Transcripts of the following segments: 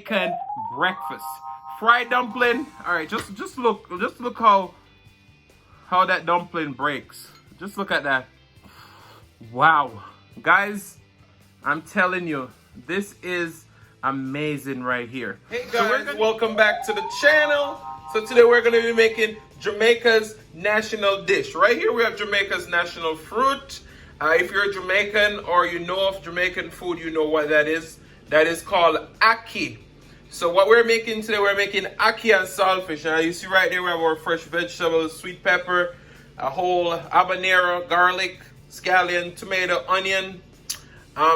Jamaican breakfast. Fried dumpling. All right, just look how that dumpling breaks. Just look at that. Wow, guys, I'm telling you, this is amazing right here. Hey guys, welcome back to the channel. So today we're going to be making Jamaica's national dish. Right here we have Jamaica's national fruit. If you're a Jamaican or you know of Jamaican food, you know what that is. That is called ackee. So what we're making today, we're making ackee and saltfish. Now you see right there we have our fresh vegetables, sweet pepper, a whole habanero, garlic, scallion, tomato, onion.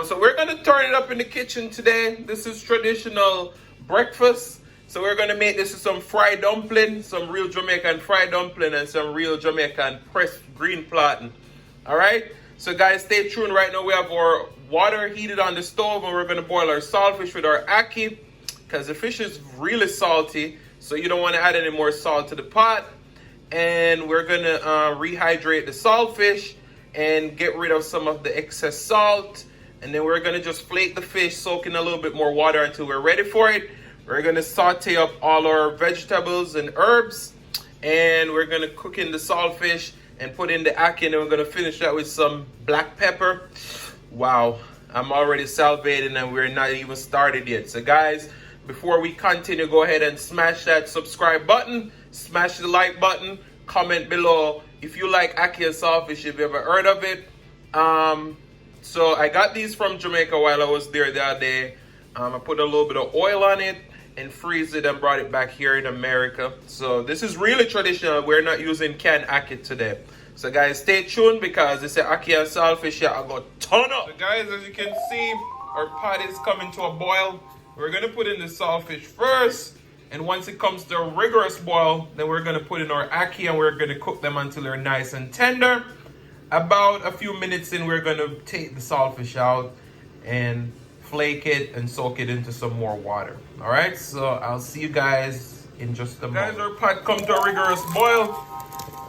So we're going to turn it up in the kitchen today. This is traditional breakfast. So we're going to make this with some fried dumpling, some real Jamaican fried dumpling, and some real Jamaican pressed green plantain. All right? So guys, stay tuned. Right now we have our water heated on the stove, and we're going to boil our saltfish with our ackee because the fish is really salty. So you don't want to add any more salt to the pot. And we're going to rehydrate the saltfish and get rid of some of the excess salt. And then we're going to just flake the fish, soak in a little bit more water until we're ready for it. We're going to saute up all our vegetables and herbs. And we're going to cook in the saltfish and put in the ackee. And then we're going to finish that with some black pepper. Wow, I'm already salivating and we're not even started yet. So guys, before we continue, go ahead and smash that subscribe button. Smash the like button. Comment below if you like ackee and saltfish, if you ever heard of it. So I got these from Jamaica while I was there the other day. I put a little bit of oil on it and freeze it and brought it back here in America. So this is really traditional. We're not using canned ackee today. So guys, stay tuned because this is ackee and saltfish. Yeah, I'll go ton up. So guys, as you can see, our pot is coming to a boil. We're gonna put in the saltfish first. And once it comes to a rigorous boil, then we're gonna put in our ackee and we're gonna cook them until they're nice and tender. About a few minutes in, we're gonna take the saltfish out and flake it and soak it into some more water. All right, so I'll see you guys in just a moment. Guys, our pot come to a rigorous boil.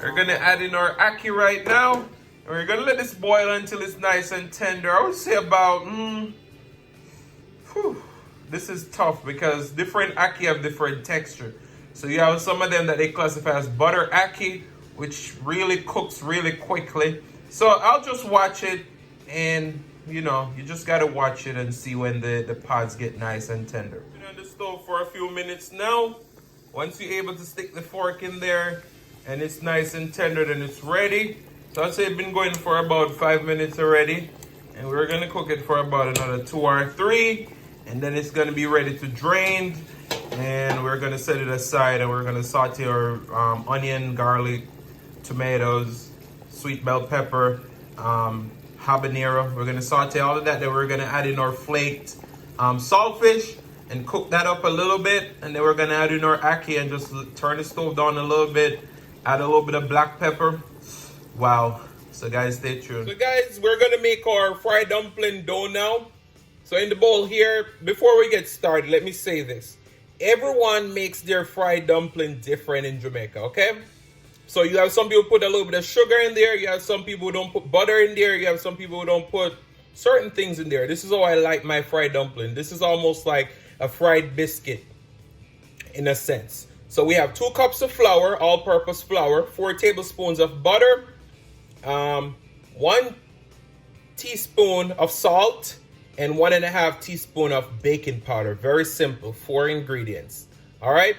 We're gonna add in our ackee right now. And we're gonna let this boil until it's nice and tender. I would say about, this is tough because different ackee have different texture. So you have some of them that they classify as butter ackee, which really cooks really quickly. So I'll just watch it, and you know, you just gotta watch it and see when the pods get nice and tender. Been on the stove for a few minutes now. Once you're able to stick the fork in there and it's nice and tender, then it's ready. So I'd say it's been going for about 5 minutes already, and we're gonna cook it for about another 2 or 3, and then it's gonna be ready to drain. And we're gonna set it aside, and we're gonna saute our onion, garlic, tomatoes, sweet bell pepper, habanero. We're gonna saute all of that. Then we're gonna add in our flaked saltfish and cook that up a little bit. And then we're gonna add in our ackee and just turn the stove down a little bit. Add a little bit of black pepper. Wow. So guys, stay tuned. So guys, we're gonna make our fried dumpling dough now. So in the bowl here, before we get started, let me say this. Everyone makes their fried dumpling different in Jamaica, okay? So you have some people put a little bit of sugar in there. You have some people who don't put butter in there. You have some people who don't put certain things in there. This is how I like my fried dumpling. This is almost like a fried biscuit in a sense. So we have 2 cups of flour, all-purpose flour, 4 tablespoons of butter, 1 teaspoon of salt, and 1.5 teaspoon of baking powder. Very simple, 4 ingredients. All right.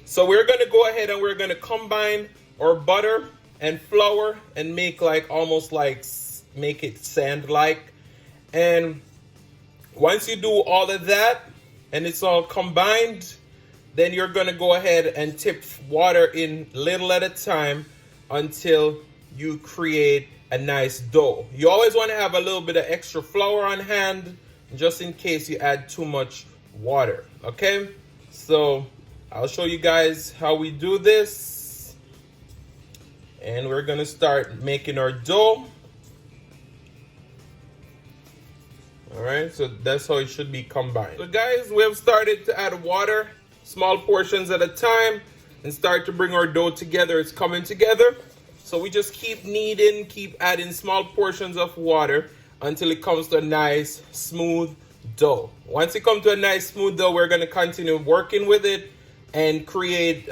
So we're going to go ahead and we're going to combine our butter and flour and make almost like make it sand-like. And once you do all of that and it's all combined, then you're going to go ahead and tip water in little at a time until you create a nice dough. You always want to have a little bit of extra flour on hand just in case you add too much water. Okay, so I'll show you guys how we do this. And we're gonna start making our dough. All right, so that's how it should be combined. So guys, we have started to add water, small portions at a time, and start to bring our dough together. It's coming together. So we just keep kneading, keep adding small portions of water until it comes to a nice, smooth dough. Once it comes to a nice smooth dough, we're going to continue working with it and create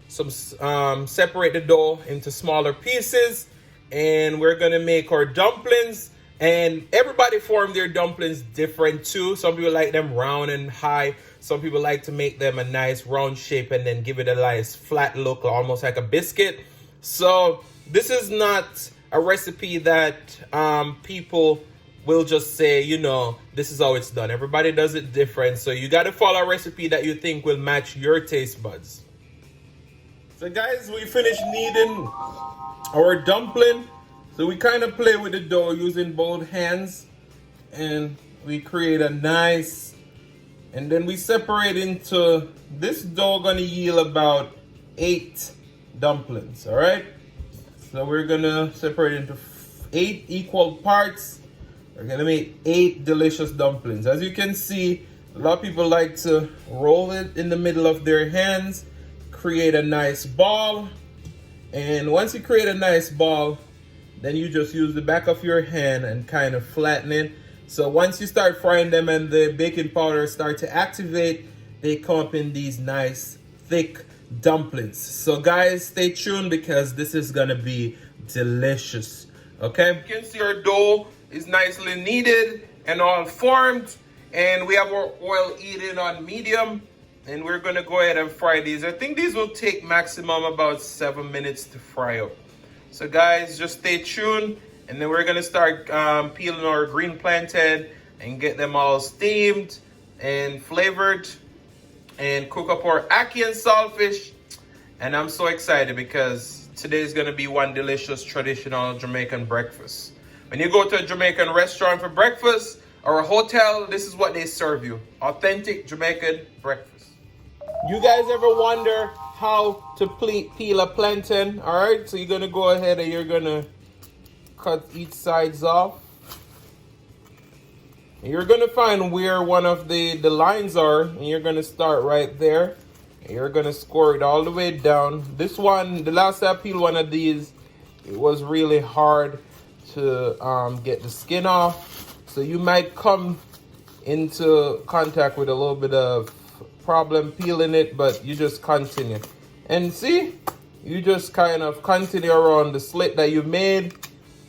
separate the dough into smaller pieces, and we're going to make our dumplings. And everybody form their dumplings different too. Some people like them round and high. Some people like to make them a nice round shape and then give it a nice flat look, almost like a biscuit. So this is not a recipe that people will just say, you know, this is how it's done. Everybody does it different. So you got to follow a recipe that you think will match your taste buds. So guys, we finished kneading our dumpling. So we kind of play with the dough using both hands, and we create a nice, and then we separate into, this dough gonna yield about 8 dumplings, all right? So we're gonna separate into 8 equal parts. We're gonna make 8 delicious dumplings. As you can see, a lot of people like to roll it in the middle of their hands, create a nice ball, and once you create a nice ball, then you just use the back of your hand and kind of flatten it. So once you start frying them and the baking powder start to activate, they come up in these nice thick dumplings. So guys, stay tuned because this is gonna be delicious. Okay, you can see our dough is nicely kneaded and all formed, and we have our oil heated on medium, and we're gonna go ahead and fry these. I think these will take maximum about 7 minutes to fry up. So guys, just stay tuned, and then we're gonna start peeling our green plantain and get them all steamed and flavored and cook up our ackee and saltfish. And I'm so excited because today is gonna be one delicious traditional Jamaican breakfast. When you go to a Jamaican restaurant for breakfast or a hotel, this is what they serve you: authentic Jamaican breakfast. You guys ever wonder how to peel a plantain? All right, so you're gonna go ahead and you're gonna cut each sides off. And you're gonna find where one of the lines are, and you're gonna start right there. And you're gonna score it all the way down. This one, the last time I peeled one of these, it was really hard to get the skin off. So you might come into contact with a little bit of problem peeling it, but you just continue. And see, you just kind of continue around the slit that you made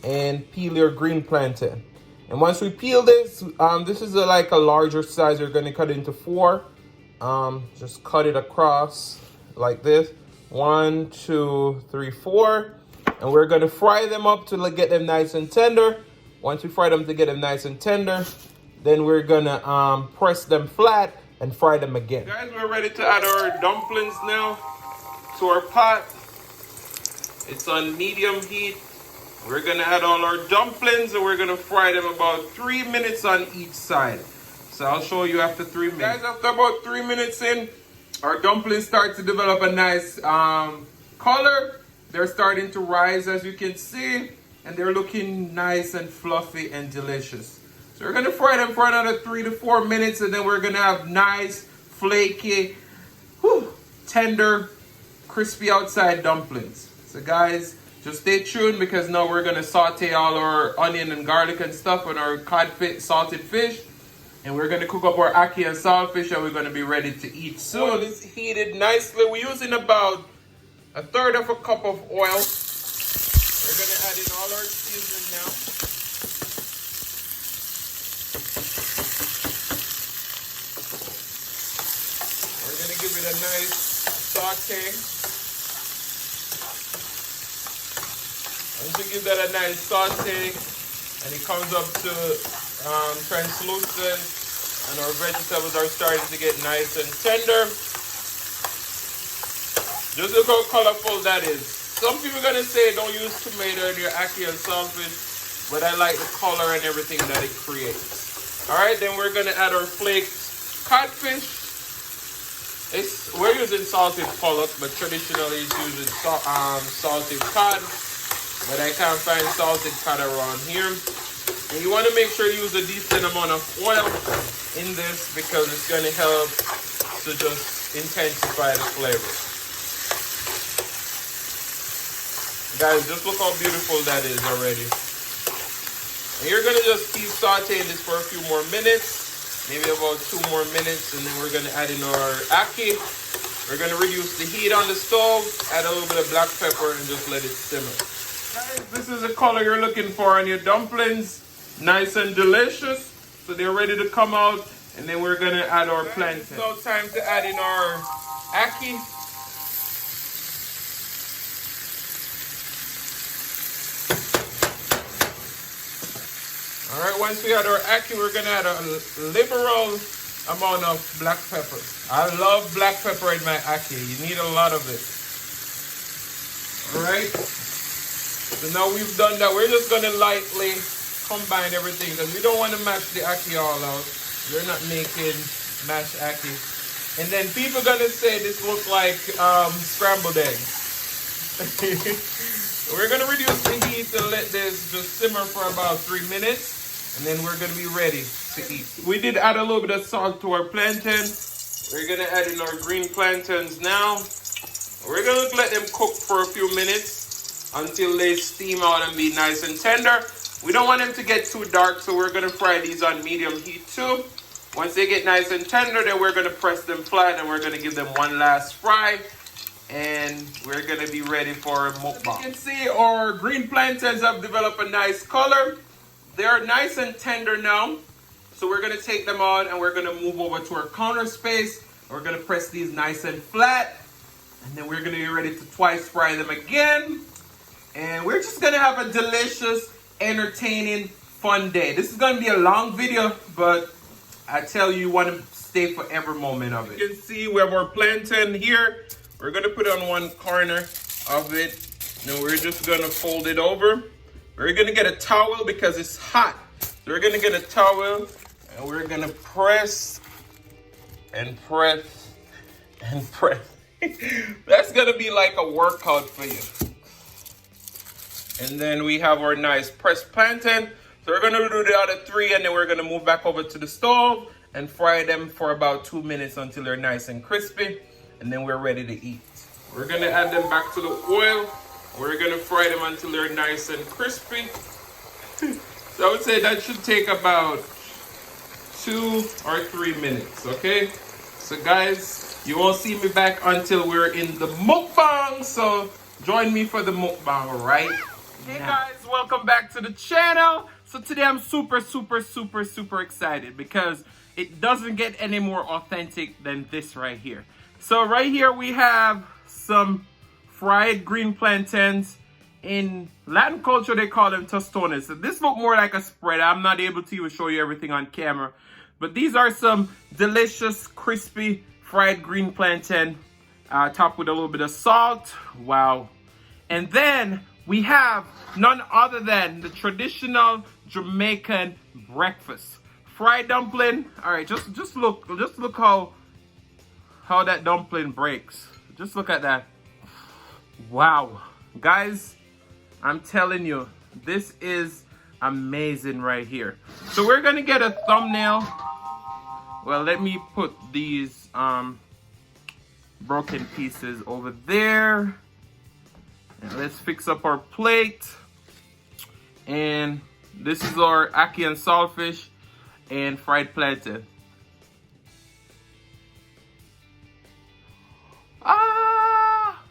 and peel your green plantain. And once we peel this, this is like a larger size. You're gonna cut it into 4. Just cut it across like this. 1, 2, 3, 4. And we're gonna fry them up to get them nice and tender. Once we fry them to get them nice and tender, then we're gonna press them flat and fry them again. Guys, we're ready to add our dumplings now to our pot. It's on medium heat. We're gonna add all our dumplings and we're gonna fry them about 3 minutes on each side. So I'll show you after 3 minutes. Guys, after about 3 minutes in, our dumplings start to develop a nice color. They're starting to rise, as you can see, and they're looking nice and fluffy and delicious. So we're gonna fry them for another 3 to 4 minutes, and then we're gonna have nice, flaky, tender, crispy outside dumplings. So guys, just stay tuned because now we're gonna saute all our onion and garlic and stuff on our salted fish. And we're gonna cook up our ackee and saltfish, and we're gonna be ready to eat soon. It's heated nicely. We're using about 1/3 cup of oil. We're gonna add in all our seasoning now. We're gonna give it a nice saute. Once you give that a nice saute and it comes up to translucent and our vegetables are starting to get nice and tender, just look how colorful that is. Some people are gonna say don't use tomato in your ackee and saltfish, but I like the color and everything that it creates. All right, then we're gonna add our flaked codfish. We're using salted pollock, but traditionally it's using salted cod. But I can't find salted cod around here. And you want to make sure you use a decent amount of oil in this because it's going to help to just intensify the flavor. Guys, just look how beautiful that is already. And you're going to just keep sauteing this for a few more minutes. maybe about 2 more minutes, and then we're gonna add in our ackee. We're gonna reduce the heat on the stove, add a little bit of black pepper, and just let it simmer. Guys, this is the color you're looking for on your dumplings. Nice and delicious. So they're ready to come out, and then we're gonna add our plantains. It's now time to add in our ackee. All right, once we add our ackee, we're gonna add a liberal amount of black pepper. I love black pepper in my ackee. You need a lot of it. All right. So now we've done that. We're just gonna lightly combine everything because we don't want to mash the ackee all out. We're not making mashed ackee. And then people gonna say this looks like scrambled eggs. We're gonna reduce the heat and let this just simmer for about 3 minutes, and then we're gonna be ready to eat. We did add a little bit of salt to our plantain. We're gonna add in our green plantains now. We're gonna let them cook for a few minutes until they steam out and be nice and tender. We don't want them to get too dark, so we're gonna fry these on medium heat too. Once they get nice and tender, then we're gonna press them flat and we're gonna give them one last fry. And we're gonna be ready for a mukbang. You can see our green plantains have developed a nice color. They're nice and tender now. So we're gonna take them out and we're gonna move over to our counter space. We're gonna press these nice and flat. And then we're gonna be ready to twice fry them again. And we're just gonna have a delicious, entertaining, fun day. This is gonna be a long video, but I tell you, you wanna stay for every moment of it. You can see we have our plantain here. We're gonna put it on one corner of it. Then we're just gonna fold it over. We're gonna get a towel because it's hot. So we're gonna get a towel and we're gonna press and press and press. That's gonna be like a workout for you. And then we have our nice pressed plantain. So we're gonna do the other 3 and then we're gonna move back over to the stove and fry them for about 2 minutes until they're nice and crispy. And then we're ready to eat. We're gonna add them back to the oil. We're gonna fry them until they're nice and crispy. So I would say that should take about 2 or 3 minutes, okay? So guys, you won't see me back until we're in the mukbang. So join me for the mukbang, right? Hey guys, welcome back to the channel. So today I'm super excited because it doesn't get any more authentic than this right here. So right here we have some fried green plantains. In Latin culture, they call them tostones. So this look more like a spread. I'm not able to even show you everything on camera. But these are some delicious, crispy, fried green plantain, topped with a little bit of salt. Wow. And then we have none other than the traditional Jamaican breakfast. Fried dumpling. All right, just look how that dumpling breaks. Just look at that. Wow. Guys, I'm telling you, this is amazing right here. So we're gonna get a thumbnail. Well, let me put these broken pieces over there. And let's fix up our plate. And this is our ackee and saltfish and fried plantain. Ah!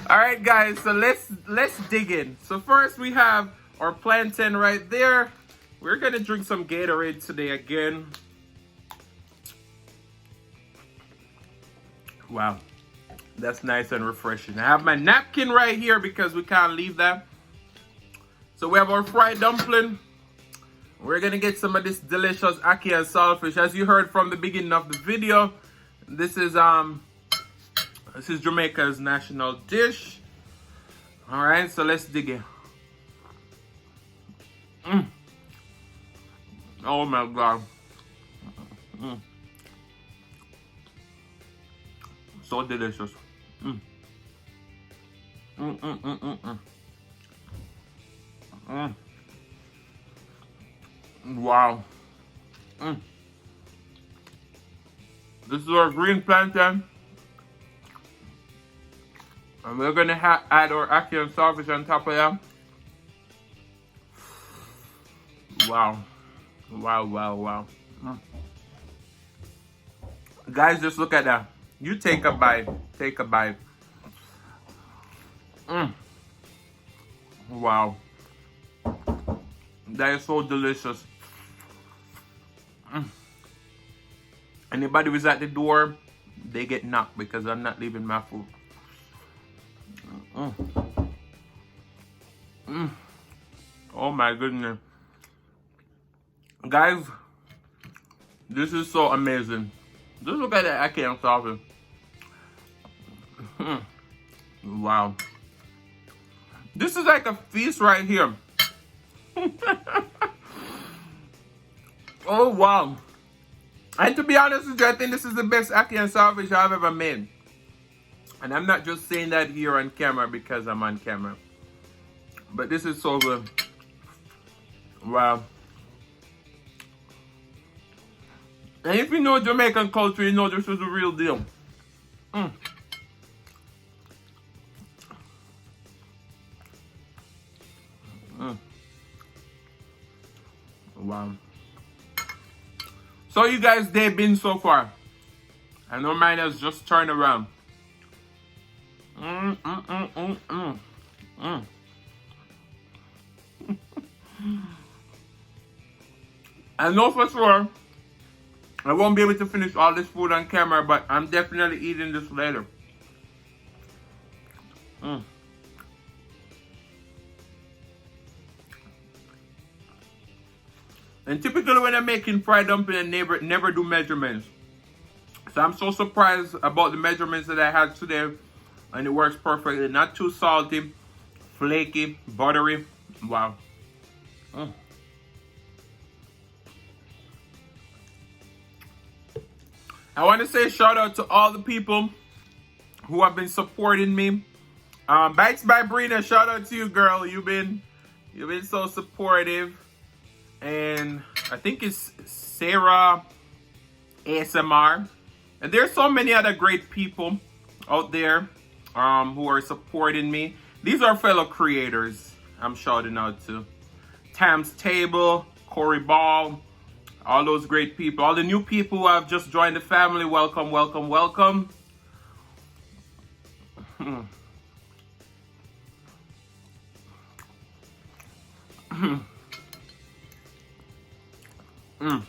All right, guys. So let's dig in. So first we have our plantain right there. We're gonna drink some Gatorade today again. Wow, that's nice and refreshing. I have my napkin right here because we can't leave that. So we have our fried dumpling. We're gonna get some of this delicious ackee and saltfish. As you heard from the beginning of the video, this is Jamaica's national dish. All right, so let's dig in. Oh my God. So delicious. Wow. This is our green plantain. And we're gonna add our ackee and saltfish on top of that. Wow. Wow, wow, wow. Mm. Guys, just look at that. You take a bite. Take a bite. Mm. Wow. That is so delicious. Mm. Anybody who's at the door, they get knocked because I'm not leaving my food. Mm. Mm. Oh my goodness. Guys, this is so amazing. Just look at that Ackee And Saltfish. Mm. Wow. This is like a feast right here. Oh wow. And to be honest with you, I think this is the best Ackee And Saltfish I've ever made. And I'm not just saying that here on camera because I'm on camera. But this is so good. Wow. And if you know Jamaican culture, you know this is the real deal. Mm. Mm. Wow. So you guys, day been so far? I know mine has just turned around. I know for sure I won't be able to finish all this food on camera, but I'm definitely eating this later. Mm. And typically when I'm making fried dumpling, I never do measurements. So I'm so surprised about the measurements that I had today. And it works perfectly. Not too salty, flaky, buttery. Wow. Mm. I want to say shout out to all the people who have been supporting me. Bites by Brina, shout out to you, girl. You've been so supportive. And I think it's Sarah ASMR. And there's so many other great people out there who are supporting me. These are fellow creators I'm shouting out to. Tam's Table, Corey Ball, all those great people. All the new people who have just joined the family, welcome, welcome, welcome. Mm. Mm.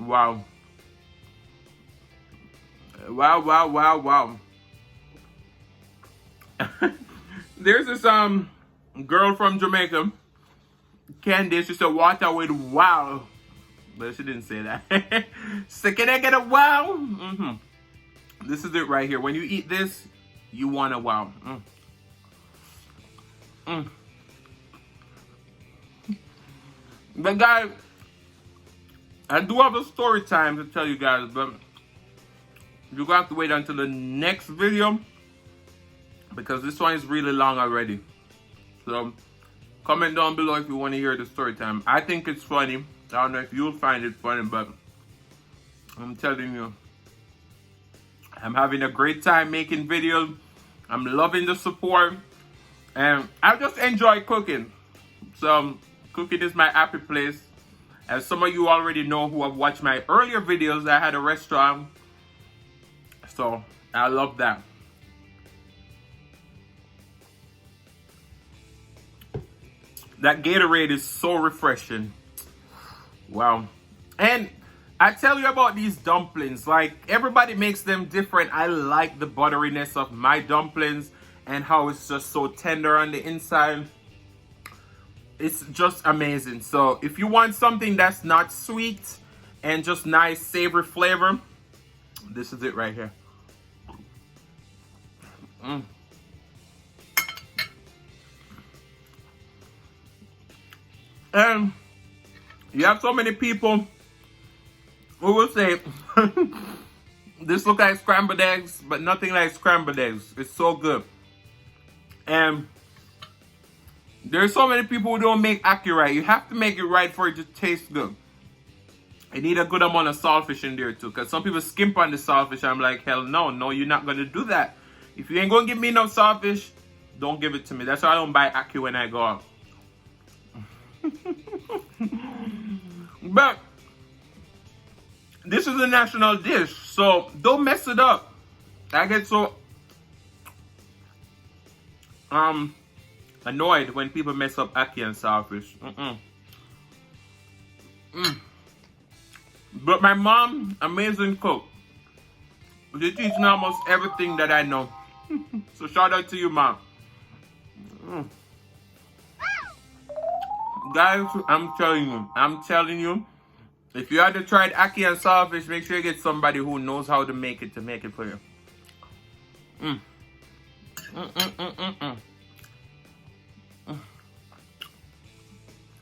Wow. Wow, wow, wow, wow. There's this girl from Jamaica, Candy. She said water with wow. But she didn't say that. So can I get a wow? Mm-hmm. This is it right here. When you eat this, you want a wow. Mm. Mm. But guys, I do have a story time to tell you guys, but you're gonna have to wait until the next video because this one is really long already. So comment down below if you want to hear the story time. I think it's funny. I don't know if you'll find it funny, but I'm telling you, I'm having a great time making videos. I'm loving the support, and I just enjoy cooking. So cooking is my happy place. As some of you already know who have watched my earlier videos, I had a restaurant. So I love that. That Gatorade is so refreshing. Wow. And I tell you about these dumplings. Like, everybody makes them different. I like the butteriness of my dumplings and how it's just so tender on the inside. It's just amazing. So if you want something that's not sweet and just nice savory flavor, this is it right here. Mm. And you have so many people who will say, this look like scrambled eggs, but nothing like scrambled eggs. It's so good. And there's so many people who don't make ackee right. You have to make it right for it to taste good. You need a good amount of saltfish in there too, because some people skimp on the saltfish. I'm like, hell no, you're not going to do that. If you ain't going to give me enough saltfish, don't give it to me. That's why I don't buy ackee when I go out. But this is a national dish, so don't mess it up. I get so annoyed when people mess up ackee and saltfish. But my mom, amazing cook. She teach me almost everything that I know. So shout out to you, Mom. Guys, I'm telling you, if you haven't tried ackee and saltfish, make sure you get somebody who knows how to make it for you.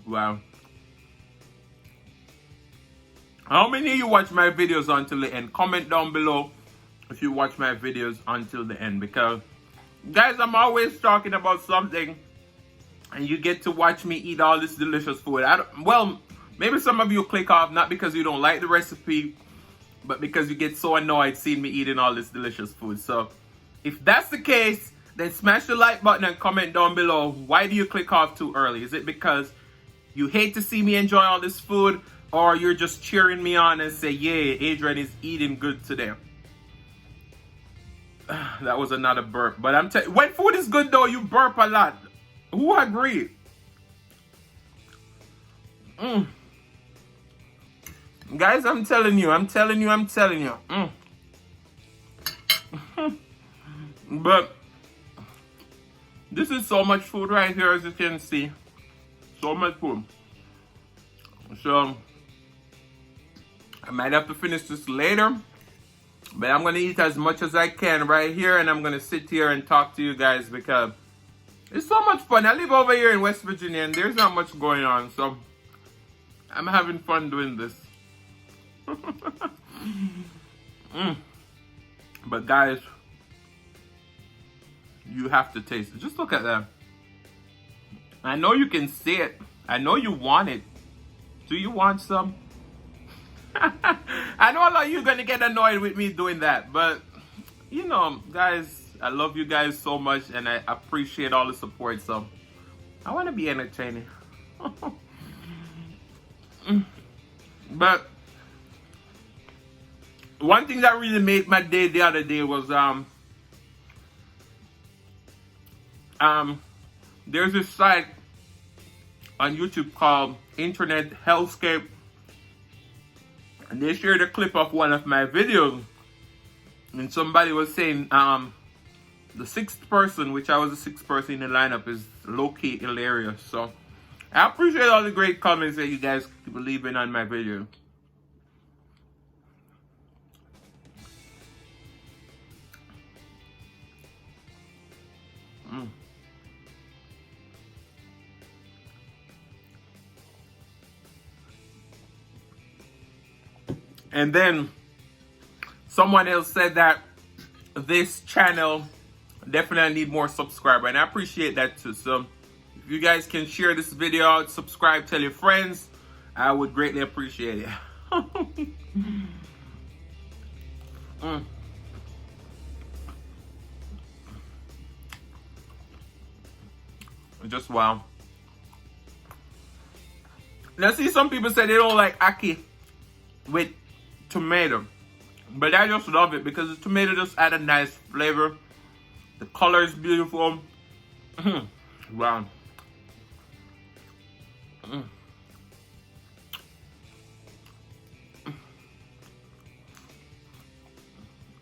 Wow. How many of you watch my videos until the end? Comment down below if you watch my videos until the end, because guys, I'm always talking about something and you get to watch me eat all this delicious food. Well, maybe some of you click off not because you don't like the recipe, but because you get so annoyed seeing me eating all this delicious food. So if that's the case, then smash the like button and comment down below. Why do you click off too early? Is it because you hate to see me enjoy all this food, or you're just cheering me on and say, yeah, Adrian is eating good today? That was another burp. But I'm telling you, when food is good though, you burp a lot. Who agreed? Guys, I'm telling you. But this is so much food right here, as you can see. So much food. So I might have to finish this later, but I'm gonna eat as much as I can right here, and I'm gonna sit here and talk to you guys because it's so much fun. I live over here in West Virginia and there's not much going on, so I'm having fun doing this. But guys, you have to taste it. Just look at that. I know you can see it. I know you want it. Do you want some? I know a lot of you are going to get annoyed with me doing that, but you know, guys, I love you guys so much and I appreciate all the support, so I want to be entertaining. But one thing that really made my day the other day was there's this site on YouTube called Internet Hellscape, and they shared a clip of one of my videos, and somebody was saying the sixth person, which I was the sixth person in the lineup, is low-key hilarious. So I appreciate all the great comments that you guys keep leaving on my video. And then someone else said that this channel definitely need more subscribers, and I appreciate that too. So if you guys can share this video out, subscribe, tell your friends, I would greatly appreciate it. Just wow. Now see, some people say they don't like ackee with tomato, but I just love it because the tomato just add a nice flavor. The color is beautiful. Wow.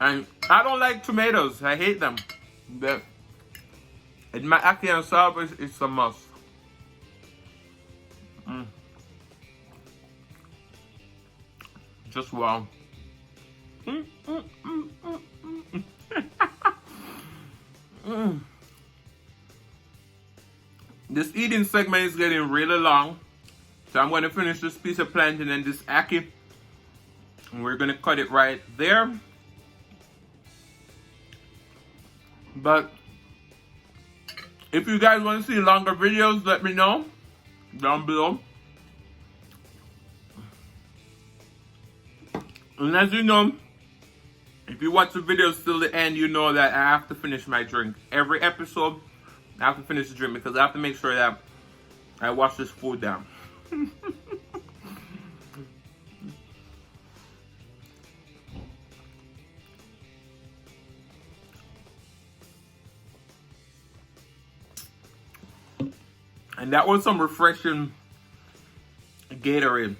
And I don't like tomatoes. I hate them. But in my ackee and saltfish, it's a must. Just wow. This eating segment is getting really long, so I'm going to finish this piece of plantain and this ackee, and we're going to cut it right there. But if you guys want to see longer videos, let me know down below. And as you know, if you watch the videos till the end, you know that I have to finish my drink. Every episode, I have to finish the drink because I have to make sure that I wash this food down. And that was some refreshing Gatorade.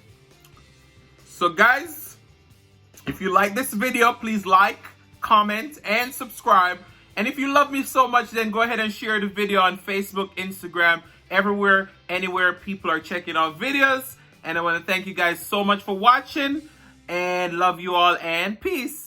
So guys, if you like this video, please like, comment, and subscribe. And if you love me so much, then go ahead and share the video on Facebook, Instagram, everywhere, anywhere people are checking out videos. And I want to thank you guys so much for watching, and love you all, and peace.